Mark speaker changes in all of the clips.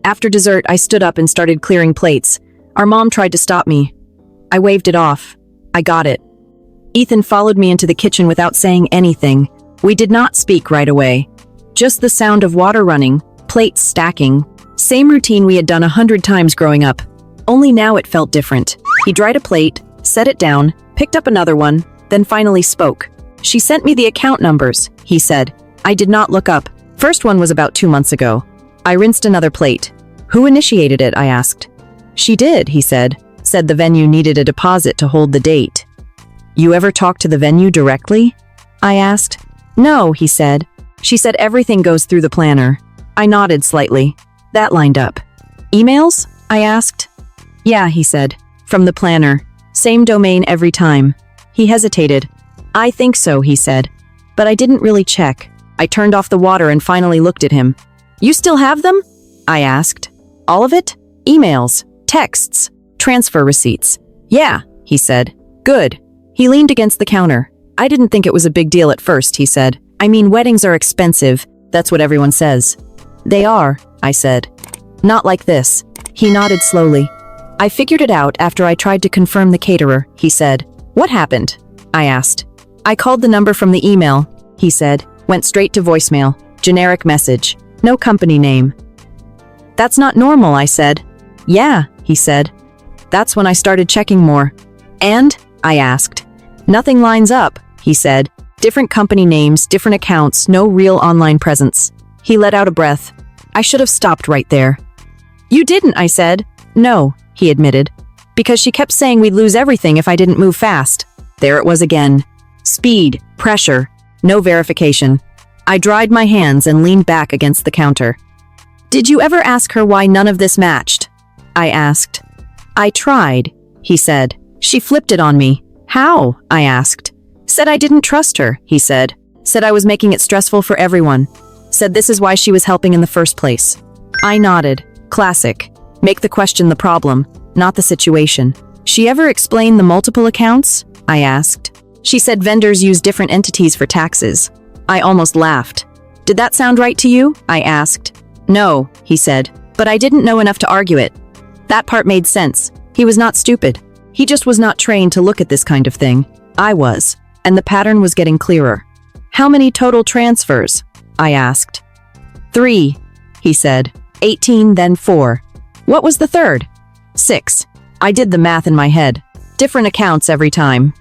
Speaker 1: After dessert, I stood up and started clearing plates. Our mom tried to stop me. I waved it off. I got it. Ethan followed me into the kitchen without saying anything. We did not speak right away. Just the sound of water running, plates stacking. Same routine we had done 100 times growing up. Only now it felt different. He dried a plate, set it down, picked up another one, then finally spoke. "She sent me the account numbers," he said. I did not look up. First one was about 2 months ago. I rinsed another plate. "Who initiated it?" I asked. "She did," he said. Said the venue needed a deposit to hold the date. "You ever talk to the venue directly?" I asked. "No," he said. "She said everything goes through the planner." I nodded slightly. That lined up. "Emails?" I asked. "Yeah," he said. "From the planner. Same domain every time." He hesitated. "I think so," he said. But I didn't really check. I turned off the water and finally looked at him. "You still have them?" I asked. "All of it? Emails, texts, transfer receipts." "Yeah," he said. "Good." He leaned against the counter. "I didn't think it was a big deal at first," he said. "I mean, weddings are expensive. That's what everyone says." "They are," I said. "Not like this." He nodded slowly. "I figured it out after I tried to confirm the caterer," he said. "What happened?" I asked. "I called the number from the email," he said. "Went straight to voicemail. Generic message. No company name." "That's not normal," I said. "Yeah," he said. That's when I started checking more. "And?" I asked. "Nothing lines up," he said. "Different company names, different accounts, no real online presence." He let out a breath. I should have stopped right there. "You didn't," I said. "No," he admitted. "Because she kept saying we'd lose everything if I didn't move fast." There it was again. Speed, pressure, no verification. I dried my hands and leaned back against the counter. "Did you ever ask her why none of this matched?" I asked. "I tried," he said. She flipped it on me. "How?" I asked. "Said I didn't trust her," he said. "Said I was making it stressful for everyone. Said this is why she was helping in the first place." I nodded. Classic. Make the question the problem, not the situation. "She ever explained the multiple accounts?" I asked. She said vendors use different entities for taxes. I almost laughed. "Did that sound right to you?" I asked. "No," he said, "but I didn't know enough to argue it." That part made sense. He was not stupid. He just was not trained to look at this kind of thing. I was, and the pattern was getting clearer. "How many total transfers?" I asked. 3, he said. 18, then 4. "What was the third?" 6. I did the math in my head. Different accounts every time.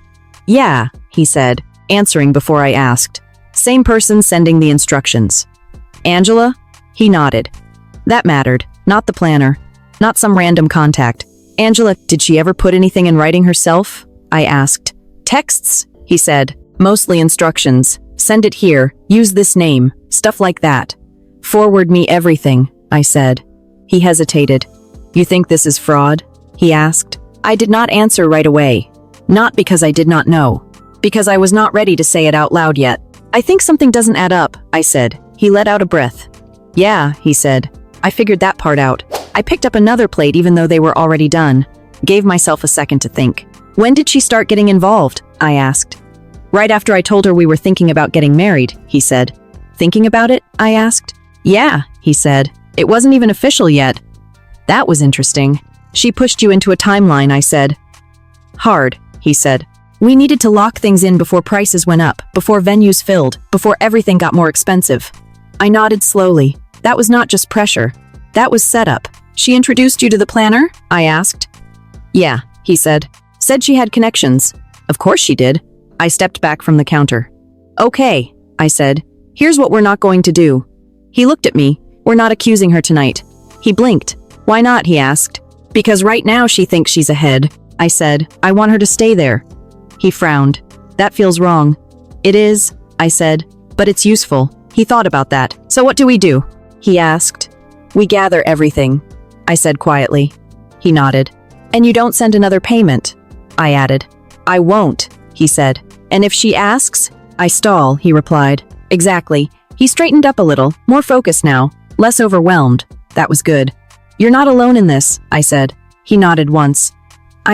Speaker 1: "Yeah," he said, answering before I asked. "Same person sending the instructions." "Angela?" He nodded. That mattered, not the planner, not some random contact. "Angela, did she ever put anything in writing herself?" I asked. "Texts," he said. "Mostly instructions. Send it here, use this name, stuff like that." "Forward me everything," I said. He hesitated. "You think this is fraud?" he asked. I did not answer right away. Not because I did not know. Because I was not ready to say it out loud yet. "I think something doesn't add up," I said. He let out a breath. "Yeah," he said. I figured that part out. I picked up another plate even though they were already done. Gave myself a second to think. "When did she start getting involved?" I asked. "Right after I told her we were thinking about getting married," he said. "Thinking about it?" I asked. "Yeah," he said. "It wasn't even official yet." That was interesting. "She pushed you into a timeline," I said. "Hard," he said. "We needed to lock things in before prices went up, before venues filled, before everything got more expensive." I nodded slowly. That was not just pressure. That was setup. "She introduced you to the planner?" I asked. "Yeah," he said. "Said she had connections." "Of course she did." I stepped back from the counter. "Okay," I said. "Here's what we're not going to do." He looked at me. "We're not accusing her tonight." He blinked. "Why not?" he asked. "Because right now she thinks she's ahead." I said. "I want her to stay there." He frowned. "That feels wrong." "It is," I said, "but it's useful." He thought about that. "So what do we do?" he asked. "We gather everything," I said quietly. He nodded. "And you don't send another payment?" I added. "I won't," he said. "And if she asks?" I stall, he replied. "Exactly." He straightened up a little, more focused now, less overwhelmed. That was good. "You're not alone in this," I said. He nodded once.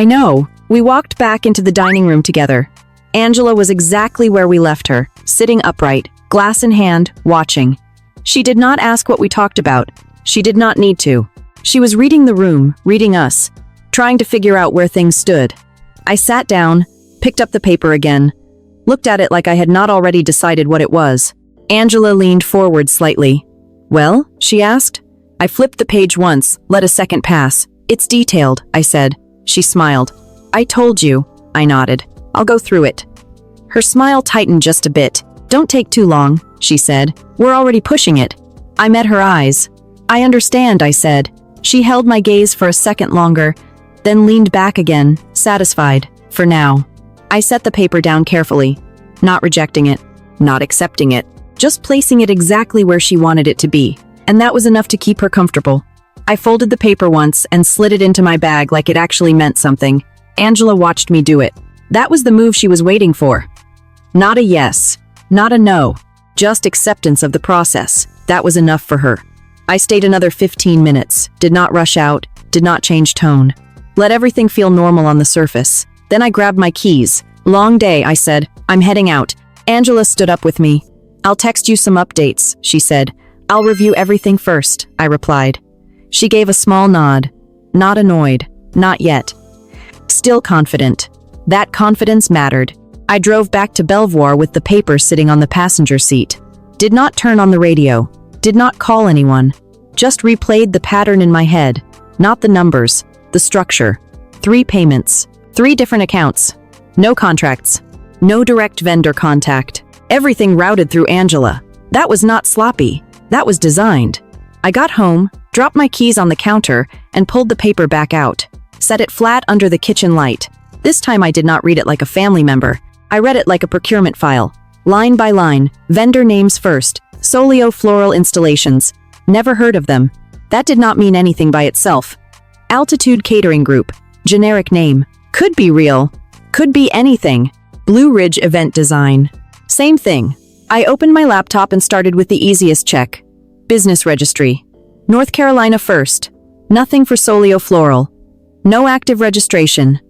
Speaker 1: "I know." We walked back into the dining room together. Angela was exactly where we left her, sitting upright, glass in hand, watching. She did not ask what we talked about. She did not need to. She was reading the room, reading us, trying to figure out where things stood. I sat down, picked up the paper again, looked at it like I had not already decided what it was. Angela leaned forward slightly. "Well?" she asked. I flipped the page once, let a second pass. "It's detailed," I said. She smiled. "I told you," I nodded. "I'll go through it." Her smile tightened just a bit. "Don't take too long," she said. "We're already pushing it." I met her eyes. "I understand," I said. She held my gaze for a second longer, then leaned back again, satisfied, for now. I set the paper down carefully, not rejecting it, not accepting it, just placing it exactly where she wanted it to be, and that was enough to keep her comfortable. I folded the paper once and slid it into my bag like it actually meant something. Angela watched me do it. That was the move she was waiting for. Not a yes, not a no, just acceptance of the process. That was enough for her. I stayed another 15 minutes, did not rush out, did not change tone. Let everything feel normal on the surface. Then I grabbed my keys. "Long day," I said. "I'm heading out." Angela stood up with me. "I'll text you some updates," she said. "I'll review everything first," I replied. She gave a small nod. Not annoyed. Not yet. Still confident. That confidence mattered. I drove back to Belvoir with the paper sitting on the passenger seat. Did not turn on the radio. Did not call anyone. Just replayed the pattern in my head. Not the numbers. The structure. 3 payments. 3 different accounts. No contracts. No direct vendor contact. Everything routed through Angela. That was not sloppy. That was designed. I got home, dropped my keys on the counter, and pulled the paper back out. Set it flat under the kitchen light. This time I did not read it like a family member. I read it like a procurement file. Line by line, vendor names first. Solio Floral Installations. Never heard of them. That did not mean anything by itself. Altitude Catering Group. Generic name. Could be real. Could be anything. Blue Ridge Event Design. Same thing. I opened my laptop and started with the easiest check. Business registry. North Carolina first. Nothing for Solio Floral. No active registration.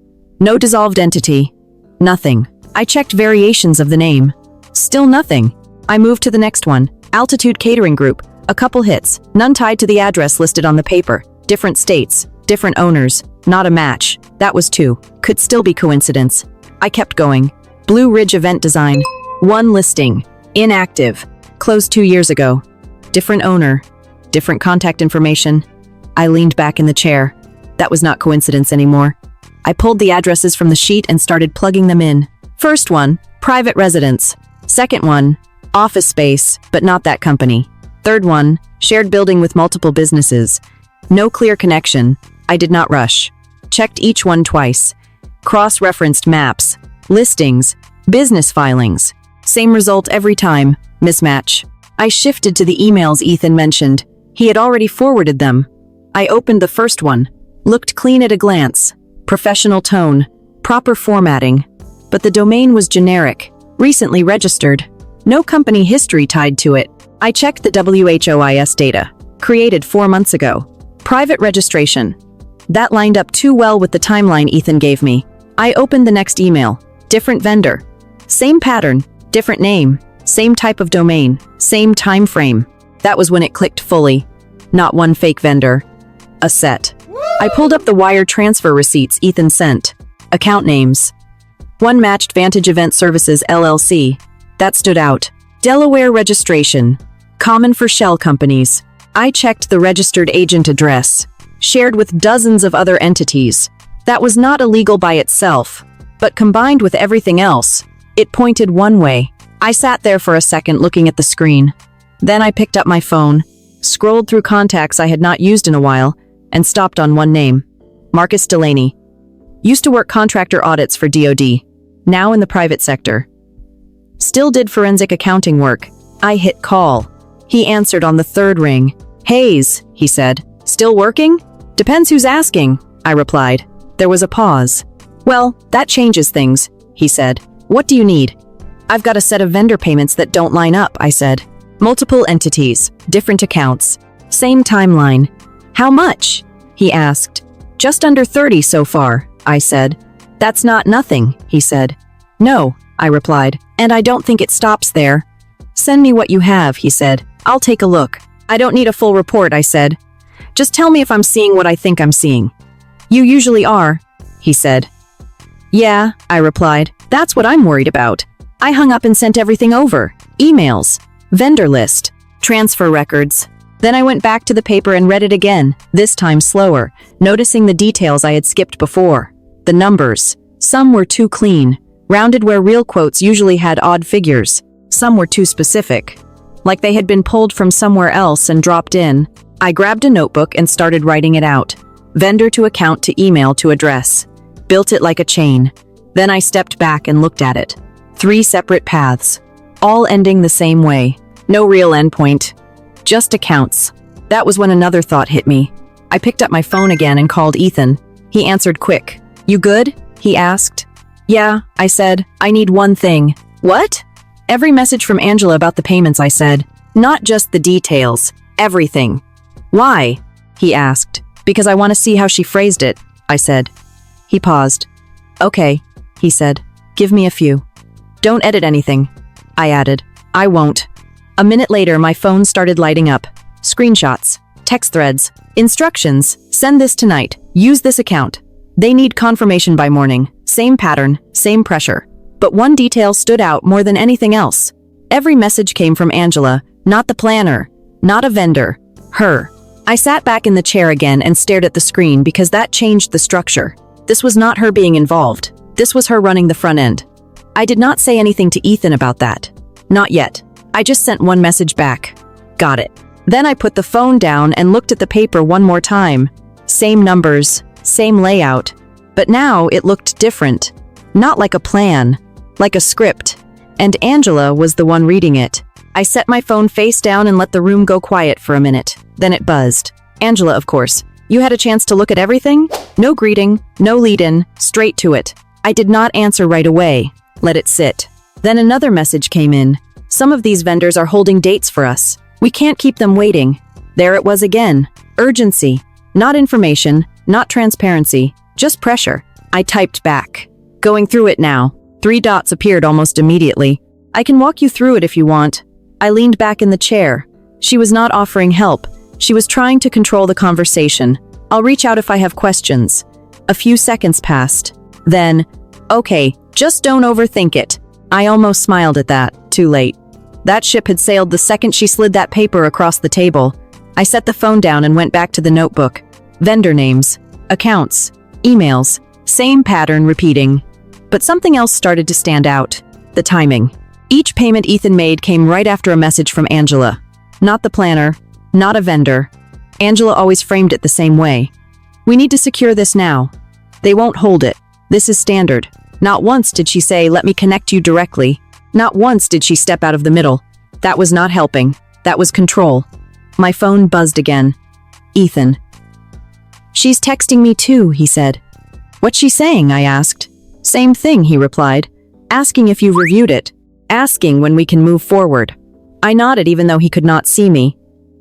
Speaker 1: No dissolved entity. Nothing. I checked variations of the name. Still nothing. I moved to the next one. Altitude Catering Group. A couple hits. None tied to the address listed on the paper. Different states. Different owners. Not a match. That was 2. Could still be coincidence. I kept going. Blue Ridge Event Design. 1 listing. Inactive. Closed 2 years ago. Different owner. Different contact information. I leaned back in the chair. That was not coincidence anymore. I pulled the addresses from the sheet and started plugging them in. First one, private residence. Second one, office space, but not that company. Third one, shared building with multiple businesses. No clear connection. I did not rush. Checked each one twice. Cross-referenced maps, listings, business filings. Same result every time, mismatch. I shifted to the emails Ethan mentioned. He had already forwarded them. I opened the first one. Looked clean at a glance. Professional tone. Proper formatting. But the domain was generic. Recently registered. No company history tied to it. I checked the WHOIS data. Created 4 months ago. Private registration. That lined up too well with the timeline Ethan gave me. I opened the next email. Different vendor. Same pattern. Different name. Same type of domain. Same time frame. That was when it clicked fully. Not one fake vendor. A set. I pulled up the wire transfer receipts Ethan sent. Account names. One matched Vantage Event Services LLC. That stood out. Delaware registration. Common for shell companies. I checked the registered agent address. Shared with dozens of other entities. That was not illegal by itself, but combined with everything else, it pointed one way. I sat there for a second looking at the screen. Then I picked up my phone, scrolled through contacts I had not used in a while, and stopped on one name. Marcus Delaney. Used to work contractor audits for DoD. Now in the private sector. Still did forensic accounting work. I hit call. He answered on the 3rd ring. "Hayes," he said. "Still working?" "Depends who's asking," I replied. There was a pause. "Well, that changes things," he said. "What do you need?" "I've got a set of vendor payments that don't line up," I said. "Multiple entities, different accounts, same timeline." "How much?" he asked. "Just under 30 so far," I said. "That's not nothing," he said. "No," I replied, "and I don't think it stops there." "Send me what you have," he said. "I'll take a look." "I don't need a full report," I said. Just tell me if I'm seeing what I think I'm seeing. You usually are, he said. Yeah, I replied. That's what I'm worried about. I hung up and sent everything over. Emails, vendor list, transfer records. Then I went back to the paper and read it again, this time slower, noticing the details I had skipped before. The numbers. Some were too clean, rounded where real quotes usually had odd figures. Some were too specific, like they had been pulled from somewhere else and dropped in. I grabbed a notebook and started writing it out. Vendor to account to email to address. Built it like a chain. Then I stepped back and looked at it. 3 separate paths, all ending the same way. No real endpoint. Just accounts. That was when another thought hit me. I picked up my phone again and called Ethan. He answered quick. You good? He asked. Yeah, I said. I need one thing. What? Every message from Angela about the payments, I said. Not just the details. Everything. Why? He asked. Because I want to see how she phrased it, I said. He paused. Okay, he said. Give me a few. Don't edit anything, I added. I won't. A minute later, my phone started lighting up. Screenshots, text threads, instructions, send this tonight, use this account. They need confirmation by morning. Same pattern, same pressure. But one detail stood out more than anything else. Every message came from Angela, not the planner, not a vendor, her. I sat back in the chair again and stared at the screen because that changed the structure. This was not her being involved. This was her running the front end. I did not say anything to Ethan about that. Not yet. I just sent one message back. Got it. Then I put the phone down and looked at the paper one more time. Same numbers, same layout. But now it looked different. Not like a plan, like a script. And Angela was the one reading it. I set my phone face down and let the room go quiet for a minute. Then it buzzed. Angela, of course. You had a chance to look at everything? No greeting, no lead-in, straight to it. I did not answer right away. Let it sit. Then another message came in. Some of these vendors are holding dates for us. We can't keep them waiting. There it was again. Urgency. Not information, not transparency, just pressure. I typed back. Going through it now. 3 dots appeared almost immediately. I can walk you through it if you want. I leaned back in the chair. She was not offering help. She was trying to control the conversation. I'll reach out if I have questions. A few seconds passed. Then, okay, just don't overthink it. I almost smiled at that. Too late. That ship had sailed the second she slid that paper across the table. I set the phone down and went back to the notebook. Vendor names, accounts, emails, same pattern repeating. But something else started to stand out. The timing. Each payment Ethan made came right after a message from Angela. Not the planner, not a vendor. Angela always framed it the same way. We need to secure this now. They won't hold it. This is standard. Not once did she say, let me connect you directly. Not once did she step out of the middle. That was not helping. That was control. My phone buzzed again. Ethan. She's texting me too, he said. What's she saying? I asked. Same thing, he replied. Asking if you reviewed it. Asking when we can move forward. I nodded even though he could not see me.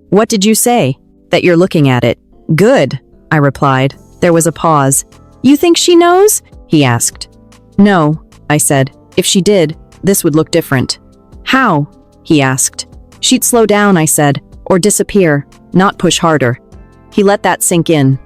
Speaker 1: What did you say? That you're looking at it. Good, I replied. There was a pause. You think she knows? He asked. No, I said. If she did, this would look different. How? He asked. She'd slow down, I said, or disappear, not push harder. He let that sink in.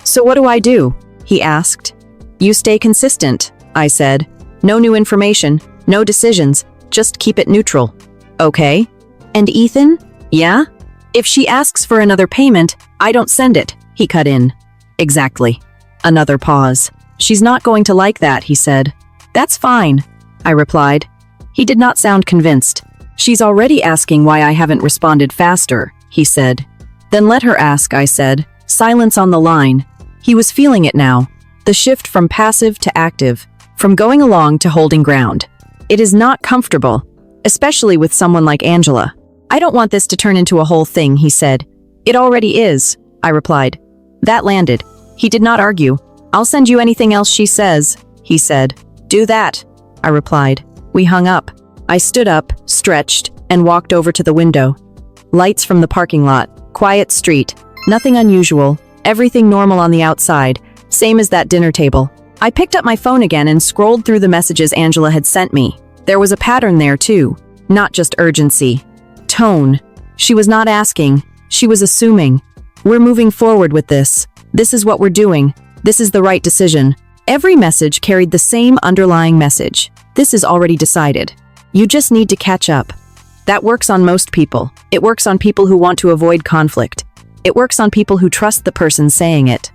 Speaker 1: So what do I do? He asked. You stay consistent, I said. No new information, no decisions, just keep it neutral. Okay. And Ethan? Yeah? If she asks for another payment, I don't send it, he cut in. Exactly. Another pause. She's not going to like that, he said. That's fine, I replied. He did not sound convinced. She's already asking why I haven't responded faster, he said. Then let her ask, I said. Silence on the line. He was feeling it now. The shift from passive to active, from going along to holding ground. It is not comfortable, especially with someone like Angela. I don't want this to turn into a whole thing, he said. It already is, I replied. That landed. He did not argue. I'll send you anything else she says, he said. Do that, I replied. We hung up. I stood up, stretched, and walked over to the window. Lights from the parking lot, quiet street, nothing unusual, everything normal on the outside, same as that dinner table. I picked up my phone again and scrolled through the messages Angela had sent me. There was a pattern there too, not just urgency. Tone. She was not asking, she was assuming. We're moving forward with this. This is what we're doing. This is the right decision. Every message carried the same underlying message. This is already decided. You just need to catch up. That works on most people. It works on people who want to avoid conflict. It works on people who trust the person saying it.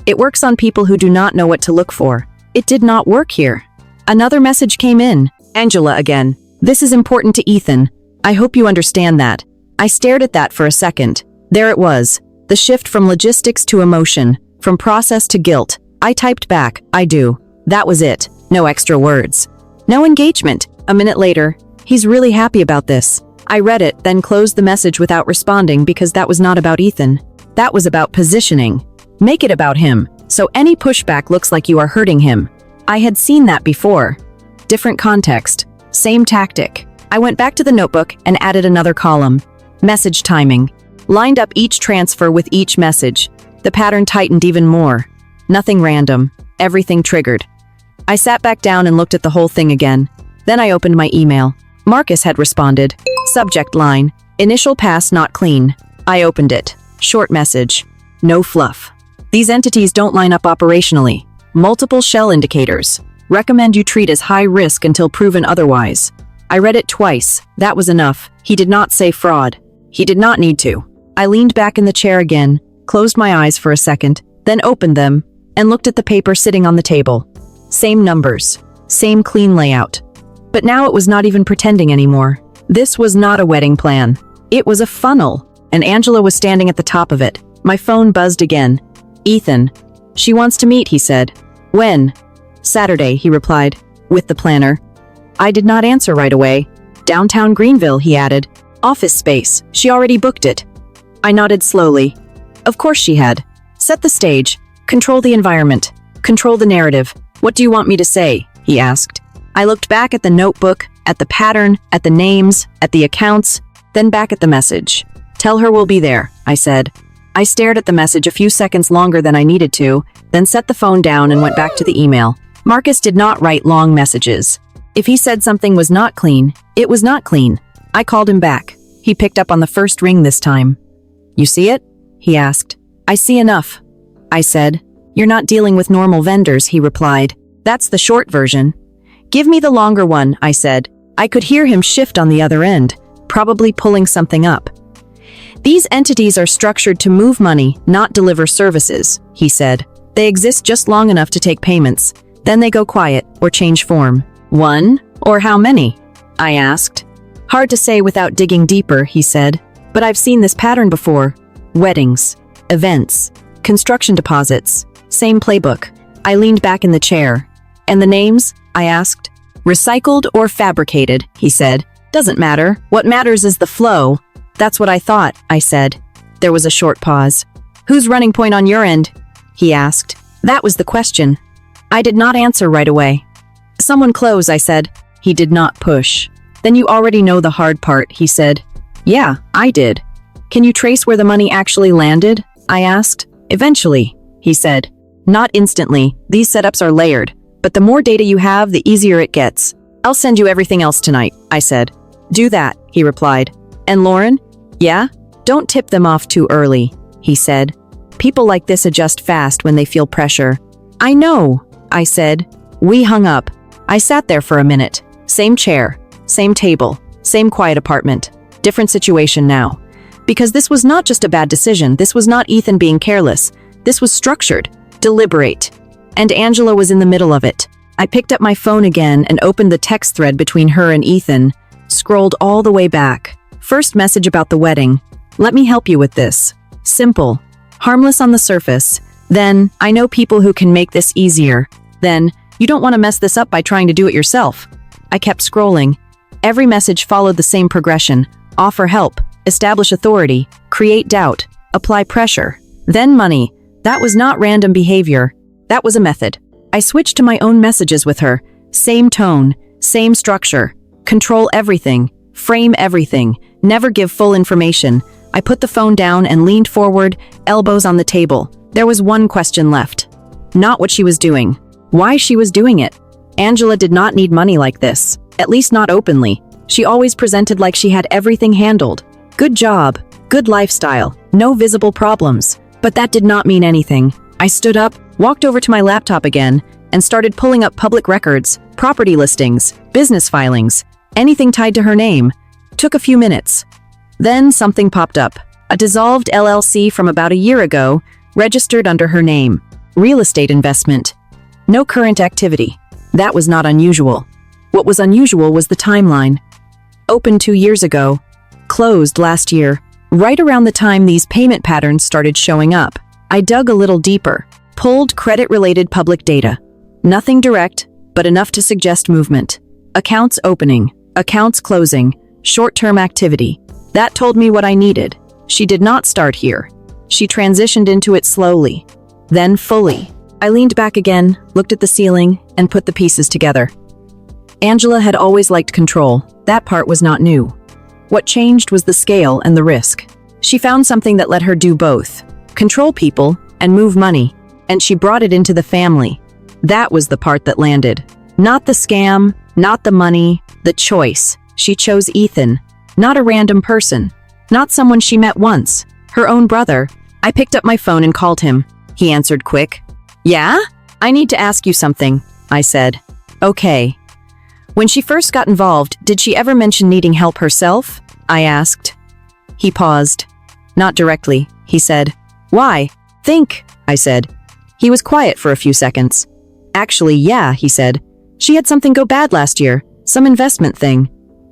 Speaker 1: It works on people who do not know what to look for. It did not work here. Another message came in. Angela again. This is important to Ethan. I hope you understand that. I stared at that for a second. There it was. The shift from logistics to emotion, from process to guilt. I typed back, I do. That was it. No extra words. No engagement. A minute later, he's really happy about this. I read it, then closed the message without responding because that was not about Ethan. That was about positioning. Make it about him, so any pushback looks like you are hurting him. I had seen that before. Different context. Same tactic. I went back to the notebook and added another column. Message timing. Lined up each transfer with each message. The pattern tightened even more. Nothing random. Everything triggered. I sat back down and looked at the whole thing again. Then I opened my email. Marcus had responded. Subject line. Initial pass not clean. I opened it. Short message. No fluff. These entities don't line up operationally. Multiple shell indicators. Recommend you treat as high risk until proven otherwise. I read it twice. That was enough. He did not say fraud. He did not need to. I leaned back in the chair again, closed my eyes for a second, then opened them, and looked at the paper sitting on the table. Same numbers. Same clean layout. But now it was not even pretending anymore. This was not a wedding plan. It was a funnel, and Angela was standing at the top of it. My phone buzzed again. Ethan. She wants to meet, he said. When? Saturday, he replied, with the planner. I did not answer right away. Downtown Greenville, he added. Office space. She already booked it. I nodded slowly. Of course she had. Set the stage. Control the environment. Control the narrative. What do you want me to say? He asked. I looked back at the notebook, at the pattern, at the names, at the accounts, then back at the message. Tell her we'll be there, I said. I stared at the message a few seconds longer than I needed to, then set the phone down and went back to the email. Marcus did not write long messages. If he said something was not clean, it was not clean. I called him back. He picked up on the first ring this time. You see it? He asked. I see enough. I said. You're not dealing with normal vendors, he replied. That's the short version. Give me the longer one, I said. I could hear him shift on the other end, probably pulling something up. These entities are structured to move money, not deliver services, he said. They exist just long enough to take payments. Then they go quiet or change form. One? Or how many? I asked. Hard to say without digging deeper, he said. But I've seen this pattern before. Weddings, events, construction deposits, same playbook. I leaned back in the chair. And the names? I asked. Recycled or fabricated, he said. Doesn't matter. What matters is the flow. That's what I thought, I said. There was a short pause. Who's running point on your end? He asked. That was the question. I did not answer right away. Someone close, I said. He did not push. Then you already know the hard part, he said. Yeah, I did. Can you trace where the money actually landed? I asked. Eventually, he said. Not instantly. These setups are layered. But the more data you have, the easier it gets. I'll send you everything else tonight, I said. Do that, he replied. And Lauren? Yeah? Don't tip them off too early, he said. People like this adjust fast when they feel pressure. I know, I said. We hung up. I sat there for a minute. Same chair, same table, same quiet apartment. Different situation now. Because this was not just a bad decision. This was not Ethan being careless. This was structured, deliberate. And Angela was in the middle of it. I picked up my phone again and opened the text thread between her and Ethan, scrolled all the way back. First message about the wedding. Let me help you with this. Simple. Harmless on the surface. Then, I know people who can make this easier. Then, you don't want to mess this up by trying to do it yourself. I kept scrolling. Every message followed the same progression. Offer help. Establish authority. Create doubt. Apply pressure. Then money. That was not random behavior. That was a method. I switched to my own messages with her. Same tone. Same structure. Control everything. Frame everything. Never give full information. I put the phone down and leaned forward, elbows on the table. There was one question left. Not what she was doing. Why she was doing it. Angela did not need money like this. At least not openly. She always presented like she had everything handled. Good job. Good lifestyle. No visible problems. But that did not mean anything. I stood up, walked over to my laptop again, and started pulling up public records, property listings, business filings, anything tied to her name. Took a few minutes. Then something popped up. A dissolved LLC from about a year ago, registered under her name. Real estate investment. No current activity. That was not unusual. What was unusual was the timeline. Opened 2 years ago. Closed last year. Right around the time these payment patterns started showing up. I dug a little deeper. Pulled credit-related public data. Nothing direct, but enough to suggest movement. Accounts opening. Accounts closing. Short-term activity. That told me what I needed. She did not start here. She transitioned into it slowly. Then fully. I leaned back again, looked at the ceiling, and put the pieces together. Angela had always liked control. That part was not new. What changed was the scale and the risk. She found something that let her do both. Control people and move money. And she brought it into the family. That was the part that landed. Not the scam, not the money, the choice. She chose Ethan. Not a random person. Not someone she met once. Her own brother. I picked up my phone and called him. He answered quick. Yeah? I need to ask you something, I said. Okay. When she first got involved, did she ever mention needing help herself? I asked. He paused. Not directly, he said. Why? Think, I said. He was quiet for a few seconds. Actually, yeah, he said. She had something go bad last year. Some investment thing.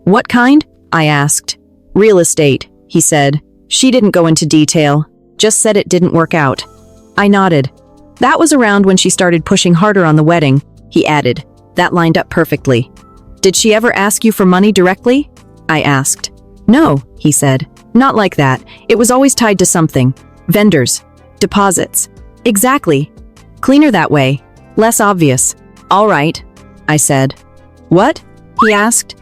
Speaker 1: What kind? I asked. Real estate, he said. She didn't go into detail. Just said it didn't work out. I nodded. That was around when she started pushing harder on the wedding, he added. That lined up perfectly. Did she ever ask you for money directly? I asked. No, he said. Not like that. It was always tied to something. Vendors. Deposits. Exactly. Cleaner that way. Less obvious. All right, I said. What? He asked.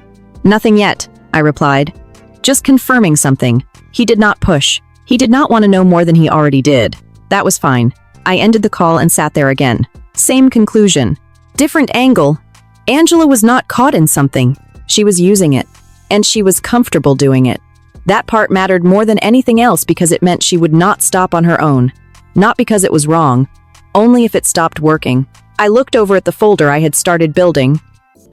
Speaker 1: Nothing yet, I replied. Just confirming something. He did not push. He did not want to know more than he already did. That was fine. I ended the call and sat there again. Same conclusion. Different angle. Angela was not caught in something. She was using it. And she was comfortable doing it. That part mattered more than anything else because it meant she would not stop on her own. Not because it was wrong. Only if it stopped working. I looked over at the folder I had started building.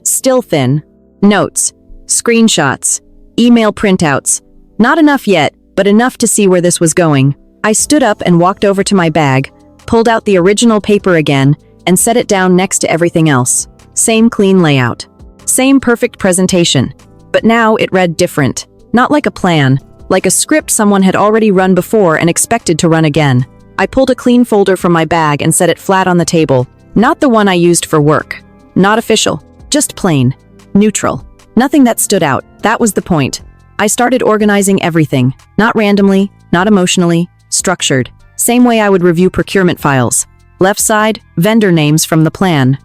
Speaker 1: Still thin. Notes. Screenshots. Email printouts. Not enough yet, but enough to see where this was going. I stood up and walked over to my bag, pulled out the original paper again, and set it down next to everything else. Same clean layout. Same perfect presentation. But now it read different. Not like a plan, like a script someone had already run before and expected to run again. I pulled a clean folder from my bag and set it flat on the table. Not the one I used for work. Not official. Just plain. Neutral. Nothing that stood out. That was the point. I started organizing everything. Not randomly, not emotionally, structured. Same way I would review procurement files. Left side, vendor names from the plan.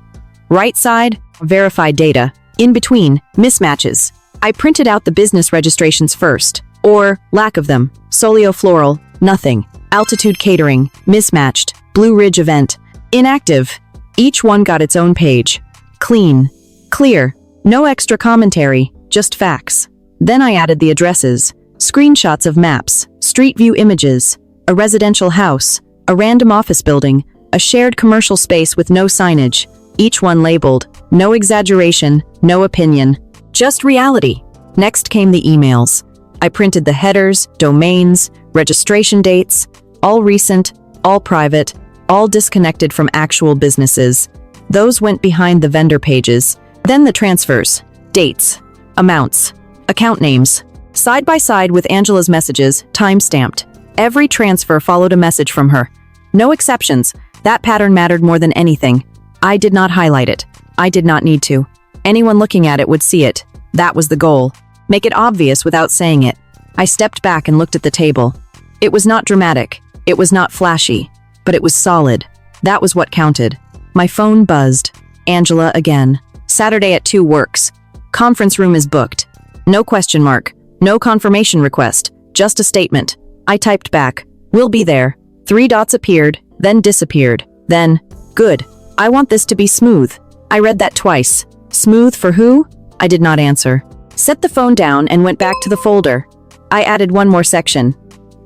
Speaker 1: Right side, verified data. In between, mismatches. I printed out the business registrations first. Or, lack of them. Solio Floral, nothing. Altitude Catering, mismatched. Blue Ridge Event, inactive. Each one got its own page. Clean. Clear. No extra commentary, just facts. Then I added the addresses. Screenshots of maps, street view images, a residential house, a random office building, a shared commercial space with no signage, each one labeled. No exaggeration, no opinion. Just reality. Next came the emails. I printed the headers, domains, registration dates, all recent, all private, all disconnected from actual businesses. Those went behind the vendor pages. Then the transfers, dates, amounts, account names, side by side with Angela's messages, time-stamped. Every transfer followed a message from her. No exceptions. That pattern mattered more than anything. I did not highlight it. I did not need to. Anyone looking at it would see it. That was the goal. Make it obvious without saying it. I stepped back and looked at the table. It was not dramatic. It was not flashy. But it was solid. That was what counted. My phone buzzed. Angela again. Saturday at 2 works. Conference room is booked. No question mark. No confirmation request. Just a statement. I typed back. We'll be there. 3 dots appeared, then disappeared. Then, good. I want this to be smooth. I read that twice. Smooth for who? I did not answer. Set the phone down and went back to the folder. I added one more section.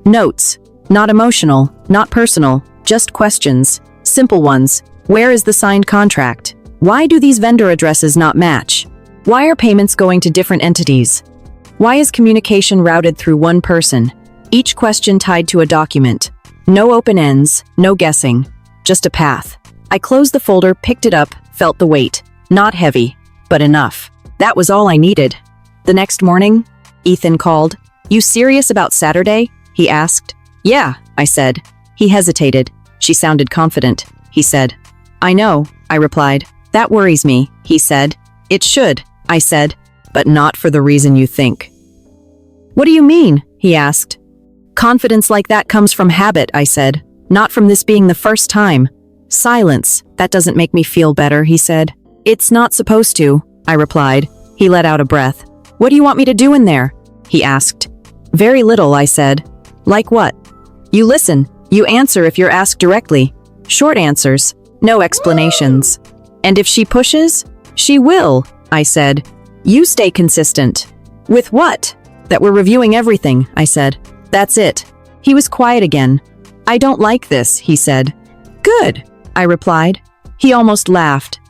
Speaker 1: Notes. Not emotional, not personal, just questions. Simple ones. Where is the signed contract? Why do these vendor addresses not match? Why are payments going to different entities? Why is communication routed through one person? Each question tied to a document. No open ends, no guessing. Just a path. I closed the folder, picked it up, felt the weight. Not heavy, but enough. That was all I needed. The next morning, Ethan called. "You serious about Saturday?" he asked. "Yeah," I said. He hesitated. She sounded confident. He said. "I know," I replied. "That worries me," he said. "It should," I said, "but not for the reason you think." "What do you mean?" he asked. "Confidence like that comes from habit," I said, "not from this being the first time." "Silence. That doesn't make me feel better," he said. "It's not supposed to," I replied. He let out a breath. "What do you want me to do in there?" he asked. "Very little," I said. "Like what?" "You listen. You answer if you're asked directly. Short answers. No explanations." "And if she pushes?" "She will," I said. "You stay consistent." "With what?" "That we're reviewing everything," I said. "That's it." He was quiet again. "I don't like this," he said. "Good," I replied. He almost laughed.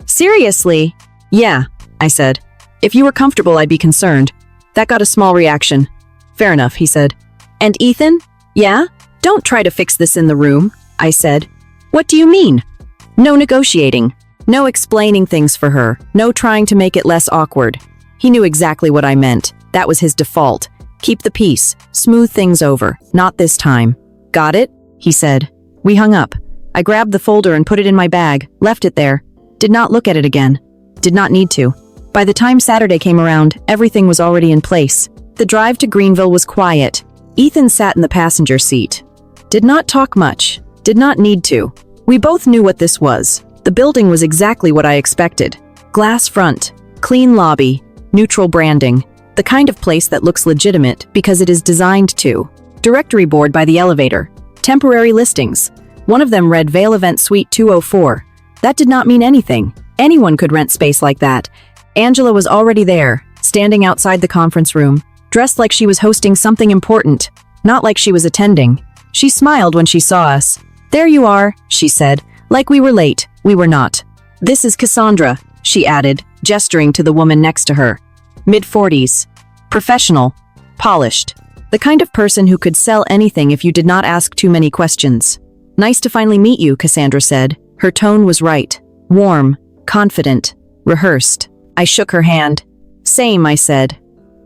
Speaker 1: "Seriously?" "Yeah," I said. "If you were comfortable, I'd be concerned." That got a small reaction. "Fair enough," he said. "And Ethan?" "Yeah? Don't try to fix this in the room," I said. "What do you mean?" "No negotiating. No explaining things for her. No trying to make it less awkward." He knew exactly what I meant. That was his default. Keep the peace. Smooth things over. Not this time. "Got it?" he said. We hung up. I grabbed the folder and put it in my bag, left it there. Did not look at it again. Did not need to. By the time Saturday came around, everything was already in place. The drive to Greenville was quiet. Ethan sat in the passenger seat. Did not talk much. Did not need to. We both knew what this was. The building was exactly what I expected. Glass front, clean lobby, neutral branding. The kind of place that looks legitimate because it is designed to. Directory board by the elevator. Temporary listings. One of them read Vale Event Suite 204. That did not mean anything. Anyone could rent space like that. Angela was already there, standing outside the conference room, dressed like she was hosting something important, not like she was attending. She smiled when she saw us. "There you are," she said. "Like we were late. We were not." "This is Cassandra," she added, gesturing to the woman next to her. Mid-40s. Professional. Polished. The kind of person who could sell anything if you did not ask too many questions. "Nice to finally meet you," Cassandra said. Her tone was right. Warm. Confident. Rehearsed. I shook her hand. "Same," I said.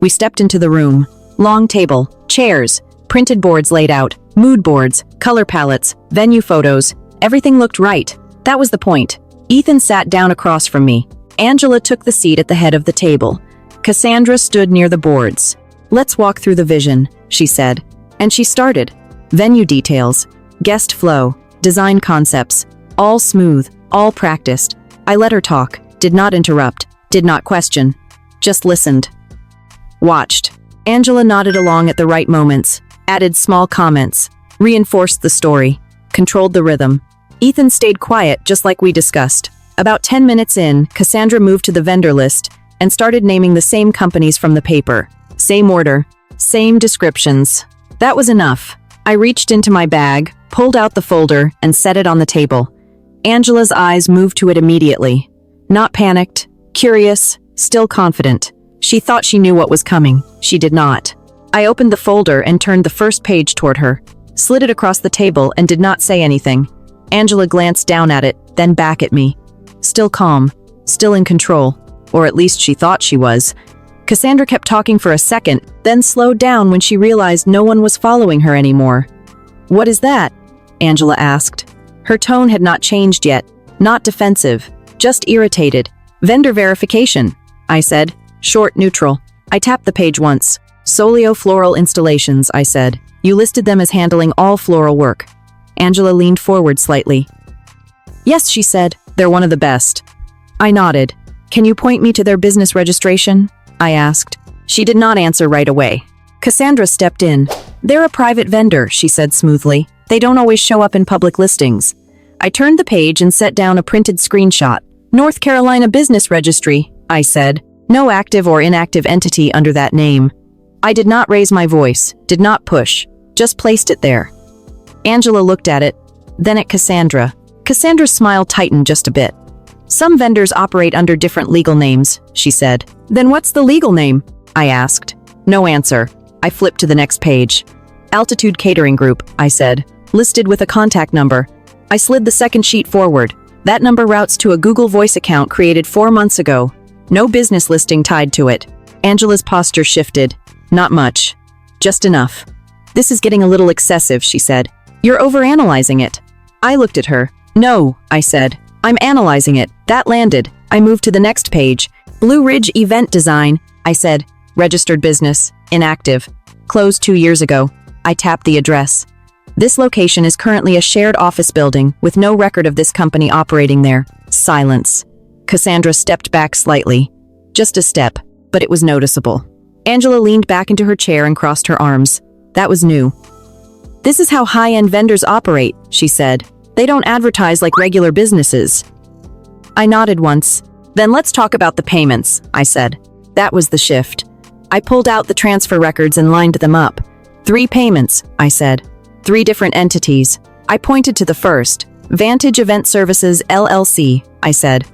Speaker 1: We stepped into the room. Long table. Chairs. Printed boards laid out. Mood boards. Color palettes. Venue photos. Everything looked right. That was the point. Ethan sat down across from me. Angela took the seat at the head of the table. Cassandra stood near the boards. "Let's walk through the vision," she said. And she started. Venue details. Guest flow. Design concepts. All smooth. All practiced. I let her talk. Did not interrupt. Did not question. Just listened. Watched. Angela nodded along at the right moments. Added small comments. Reinforced the story. Controlled the rhythm. Ethan stayed quiet, just like we discussed. About 10 minutes in, Cassandra moved to the vendor list and started naming the same companies from the paper. Same order. Same descriptions. That was enough. I reached into my bag, pulled out the folder, and set it on the table. Angela's eyes moved to it immediately. Not panicked, curious, still confident. She thought she knew what was coming. She did not. I opened the folder and turned the first page toward her, slid it across the table, and did not say anything. Angela glanced down at it, then back at me. Still calm, still in control, or at least she thought she was. Cassandra kept talking for a second, then slowed down when she realized no one was following her anymore. "What is that?" Angela asked. Her tone had not changed yet, not defensive, just irritated. "Vendor verification," I said. Short, neutral. I tapped the page once. "Solio floral installations," I said. "You listed them as handling all floral work." Angela leaned forward slightly. "Yes," she said. "They're one of the best." I nodded. "Can you point me to their business registration?" I asked. She did not answer right away. Cassandra stepped in. "They're a private vendor," she said smoothly. "They don't always show up in public listings." I turned the page and set down a printed screenshot. "North Carolina Business Registry," I said. "No active or inactive entity under that name." I did not raise my voice, did not push, just placed it there. Angela looked at it, then at Cassandra. Cassandra's smile tightened just a bit. Some vendors operate under different legal names, she said. Then what's the legal name? I asked. No answer. I flipped to the next page. Altitude Catering Group, I said, listed with a contact number. I slid the second sheet forward. That number routes to a Google Voice account created 4 months ago. No business listing tied to it. Angela's posture shifted. Not much. Just enough. This is getting a little excessive, she said. You're overanalyzing it. I looked at her. No, I said. I'm analyzing it. That landed. I moved to the next page. Blue Ridge Event Design, I said. Registered business. Inactive. Closed 2 years ago. I tapped the address. This location is currently a shared office building with no record of this company operating there. Silence. Cassandra stepped back slightly. Just a step, but it was noticeable. Angela leaned back into her chair and crossed her arms. That was new. This is how high-end vendors operate, she said. They don't advertise like regular businesses. I nodded once. Then let's talk about the payments, I said. That was the shift. I pulled out the transfer records and lined them up. 3 payments, I said. 3 different entities. I pointed to the first. Vantage Event Services, LLC, I said.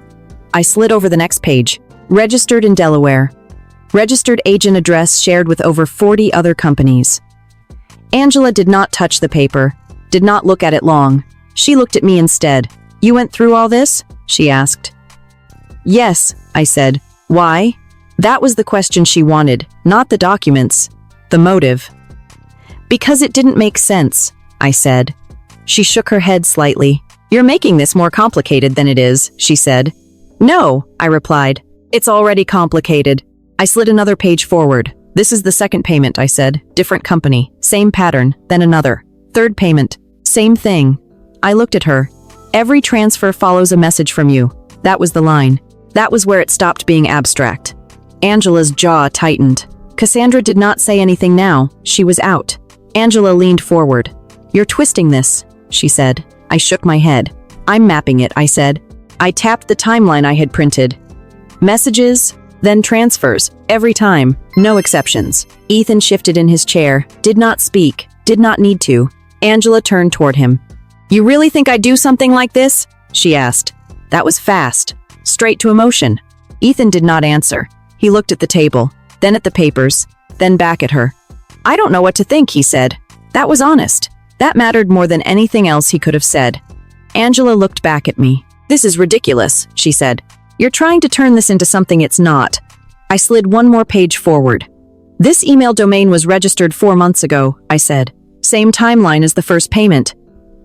Speaker 1: I slid over the next page. Registered in Delaware. Registered agent address shared with over 40 other companies. Angela did not touch the paper, did not look at it long. She looked at me instead. You went through all this? She asked. Yes, I said. Why? That was the question she wanted, not the documents. The motive. Because it didn't make sense, I said. She shook her head slightly. You're making this more complicated than it is, she said. No, I replied. It's already complicated. I slid another page forward. This is the second payment, I said. Different company. Same pattern. Then another. Third payment. Same thing. I looked at her. Every transfer follows a message from you. That was the line. That was where it stopped being abstract. Angela's jaw tightened. Cassandra did not say anything now. She was out. Angela leaned forward. You're twisting this, she said. I shook my head. I'm mapping it, I said. I tapped the timeline I had printed. Messages, then transfers, every time, no exceptions. Ethan shifted in his chair, did not speak, did not need to. Angela turned toward him. You really think I'd do something like this? She asked. That was fast. Straight to emotion. Ethan did not answer. He looked at the table, then at the papers, then back at her. I don't know what to think, he said. That was honest. That mattered more than anything else he could have said. Angela looked back at me. This is ridiculous, she said. You're trying to turn this into something it's not. I slid one more page forward. This email domain was registered 4 months ago, I said. Same timeline as the first payment.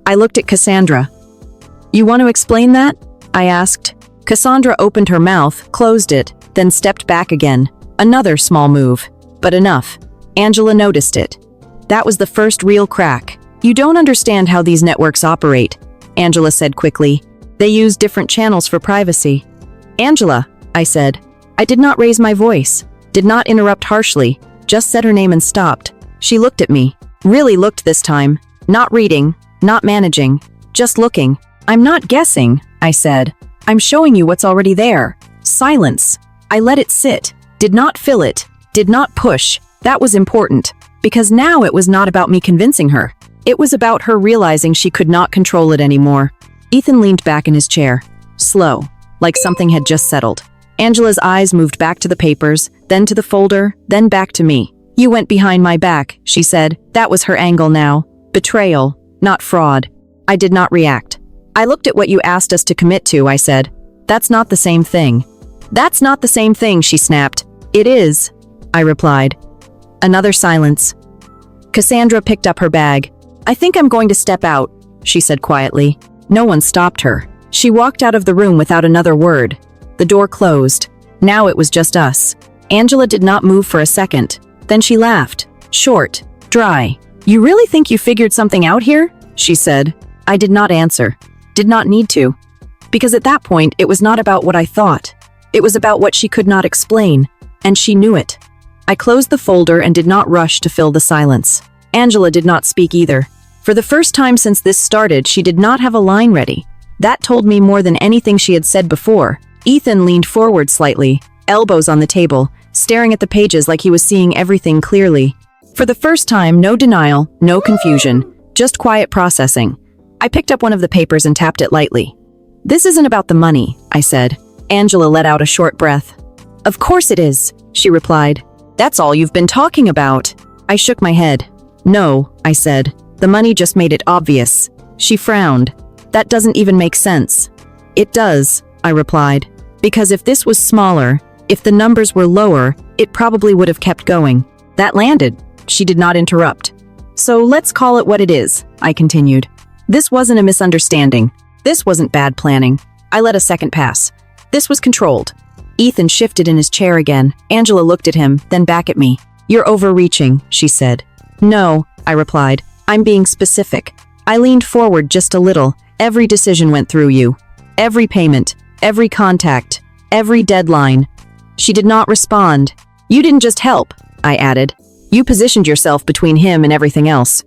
Speaker 1: I looked at Cassandra. You want to explain that? I asked. Cassandra opened her mouth, closed it, then stepped back again. Another small move, but enough. Angela noticed it. That was the first real crack. You don't understand how these networks operate, Angela said quickly. They use different channels for privacy. Angela, I said. I did not raise my voice, did not interrupt harshly, just said her name and stopped. She looked at me, really looked this time, not reading, not managing, just looking. I'm not guessing, I said. I'm showing you what's already there. Silence. I let it sit, did not fill it, did not push. That was important, because now it was not about me convincing her. It was about her realizing she could not control it anymore. Ethan leaned back in his chair, slow, like something had just settled. Angela's eyes moved back to the papers, then to the folder, then back to me. You went behind my back, she said. That was her angle now. Betrayal, not fraud. I did not react. I looked at what you asked us to commit to, I said. That's not the same thing. That's not the same thing, she snapped. It is, I replied. Another silence. Cassandra picked up her bag. I think I'm going to step out, she said quietly. No one stopped her. She walked out of the room without another word. The door closed. Now it was just us. Angela did not move for a second. Then she laughed. Short, dry. You really think you figured something out here? She said. I did not answer. Did not need to. Because at that point, it was not about what I thought. It was about what she could not explain. And she knew it. I closed the folder and did not rush to fill the silence. Angela did not speak either. For the first time since this started, she did not have a line ready. That told me more than anything she had said before. Ethan leaned forward slightly, elbows on the table, staring at the pages like he was seeing everything clearly. For the first time, no denial, no confusion, Just quiet processing. I picked up one of the papers and tapped it lightly. This isn't about the money, I said. Angela let out a short breath. Of course it is, she replied. That's all you've been talking about. I shook my head. No, I said. The money just made it obvious. She frowned. That doesn't even make sense. It does, I replied. Because if this was smaller, if the numbers were lower, it probably would have kept going. That landed. She did not interrupt. So let's call it what it is, I continued. This wasn't a misunderstanding. This wasn't bad planning. I let a second pass. This was controlled. Ethan shifted in his chair again. Angela looked at him, then back at me. You're overreaching, she said. No, I replied. I'm being specific. I leaned forward just a little. Every decision went through you. Every payment, every contact, every deadline. She did not respond. You didn't just help, I added. You positioned yourself between him and everything else.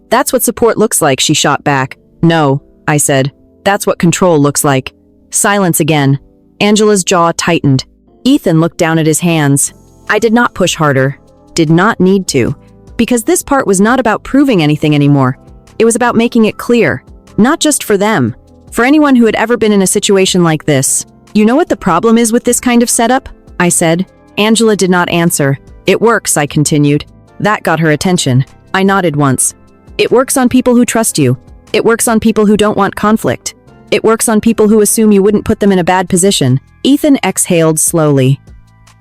Speaker 1: That's what support looks like, she shot back. No, I said. That's what control looks like. Silence again. Angela's jaw tightened. Ethan looked down at his hands. I did not push harder. Did not need to. Because this part was not about proving anything anymore. It was about making it clear. Not just for them. For anyone who had ever been in a situation like this. You know what the problem is with this kind of setup? I said. Angela did not answer. It works, I continued. That got her attention. I nodded once. It works on people who trust you. It works on people who don't want conflict. It works on people who assume you wouldn't put them in a bad position. Ethan exhaled slowly.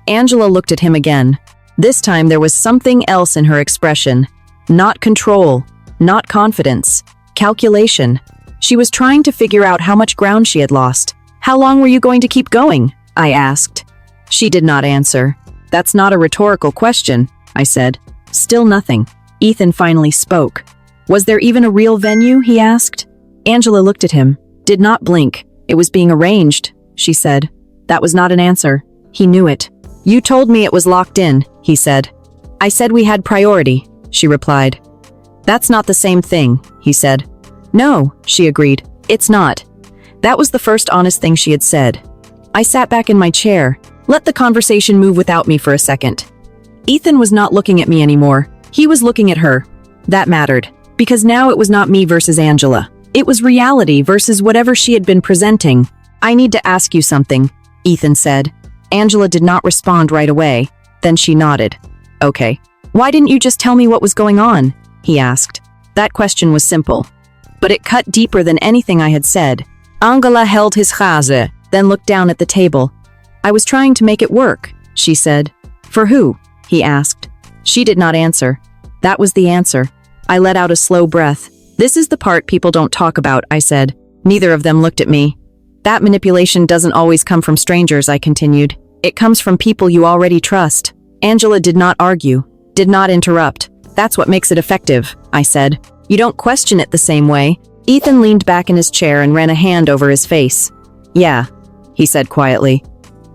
Speaker 1: Angela looked at him again. This time there was something else in her expression. Not control. Not confidence. Calculation. She was trying to figure out how much ground she had lost. How long were you going to keep going? I asked. She did not answer. That's not a rhetorical question, I said. Still nothing. Ethan finally spoke. Was there even a real venue, he asked. Angela looked at him. Did not blink. It was being arranged, she said. That was not an answer. He knew it. You told me it was locked in, he said. I said we had priority, she replied. That's not the same thing, he said. No, she agreed. It's not. That was the first honest thing she had said. I sat back in my chair. Let the conversation move without me for a second. Ethan was not looking at me anymore. He was looking at her. That mattered. Because now it was not me versus Angela. It was reality versus whatever she had been presenting. I need to ask you something, Ethan said. Angela did not respond right away. Then she nodded. Okay. Why didn't you just tell me what was going on? He asked. That question was simple. But it cut deeper than anything I had said. Angela held his Hase, then looked down at the table. I was trying to make it work, she said. For who? He asked. She did not answer. That was the answer. I let out a slow breath. This is the part people don't talk about, I said. Neither of them looked at me. That manipulation doesn't always come from strangers, I continued. It comes from people you already trust. Angela did not argue, did not interrupt. That's what makes it effective, I said. You don't question it the same way. Ethan leaned back in his chair and ran a hand over his face. Yeah, he said quietly.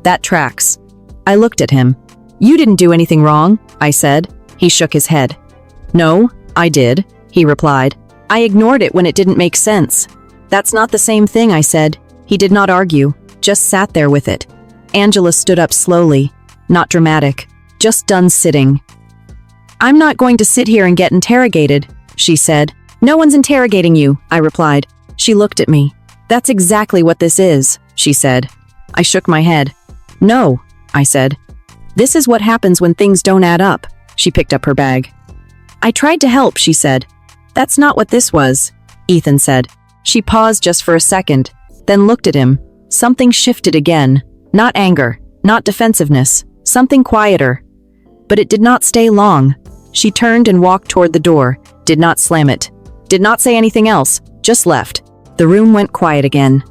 Speaker 1: That tracks. I looked at him. You didn't do anything wrong, I said. He shook his head. No, I did, he replied. I ignored it when it didn't make sense. That's not the same thing, I said. He did not argue, just sat there with it. Angela stood up slowly, not dramatic, just done sitting. I'm not going to sit here and get interrogated, she said. No one's interrogating you, I replied. She looked at me. That's exactly what this is, she said. I shook my head. No, I said. This is what happens when things don't add up. She picked up her bag. I tried to help, she said. That's not what this was, Ethan said. She paused just for a second, then looked at him. Something shifted again. Not anger, not defensiveness, something quieter. But it did not stay long. She turned and walked toward the door, did not slam it. Did not say anything else, just left. The room went quiet again.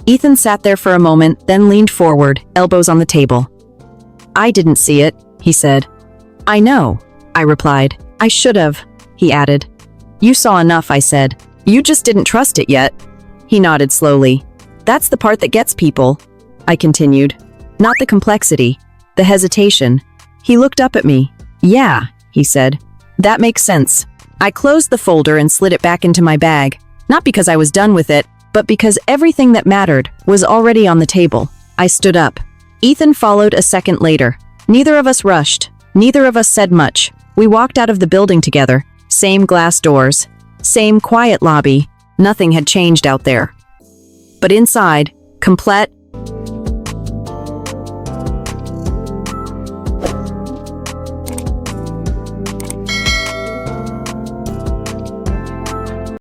Speaker 1: Ethan sat there for a moment, then leaned forward, elbows on the table. I didn't see it, he said. I know, I replied. I should have, he added. You saw enough, I said. You just didn't trust it yet. He nodded slowly. That's the part that gets people, I continued. Not the complexity, the hesitation. He looked up at me. Yeah, he said. That makes sense. I closed the folder and slid it back into my bag, not because I was done with it, but because everything that mattered was already on the table. I stood up. Ethan followed a second later. Neither of us rushed. Neither of us said much. We walked out of the building together. Same glass doors. Same quiet lobby, nothing had changed out there. But inside, Complete